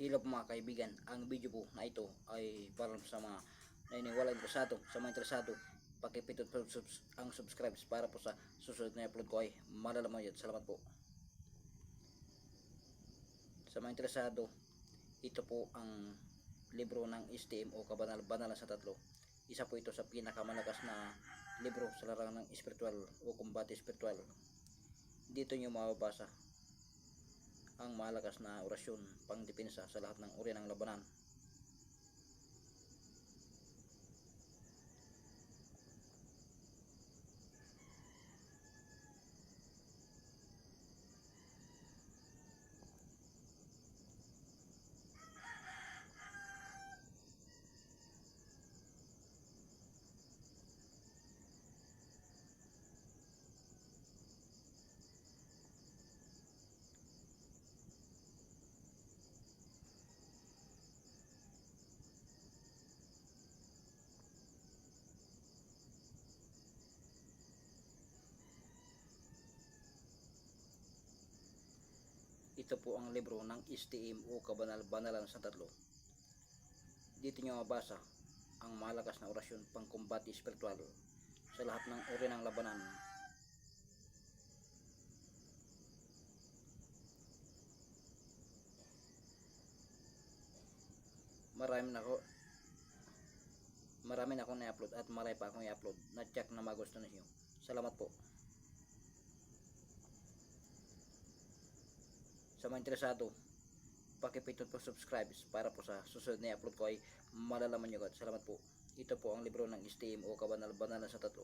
Hello po mga kaibigan, ang video po na ito ay para sa mga naniniwala interesado, sa mga interesado, pakipindot po ang subscribe para po sa susunod na upload ko ay malalaman yun. Salamat po. Sa mga interesado, ito po ang libro ng STM o Kabanal-Banalan sa Tatlo. Isa po ito sa pinakamalakas na libro sa larangan ng espiritual o kumbate espiritual. Dito nyo mababasa ang malakas na orasyon pangdepensa sa lahat ng uri ng labanan. Ito po ang libro ng STM o Kabanal-Banalan sa Tatlo. Dito nyo mabasa ang malakas na orasyon pangkumbati espiritual sa lahat ng uri ng labanan. Marami na akong na-upload at marami pa akong i-upload na check na magusto ninyo. Salamat po. Sa mga interesado, pakipindot po subscribe para po sa susunod na upload ko ay malalaman nyo agad. Salamat po. Ito po ang libro ng STM o Kabanal-Banalan sa Tatlo.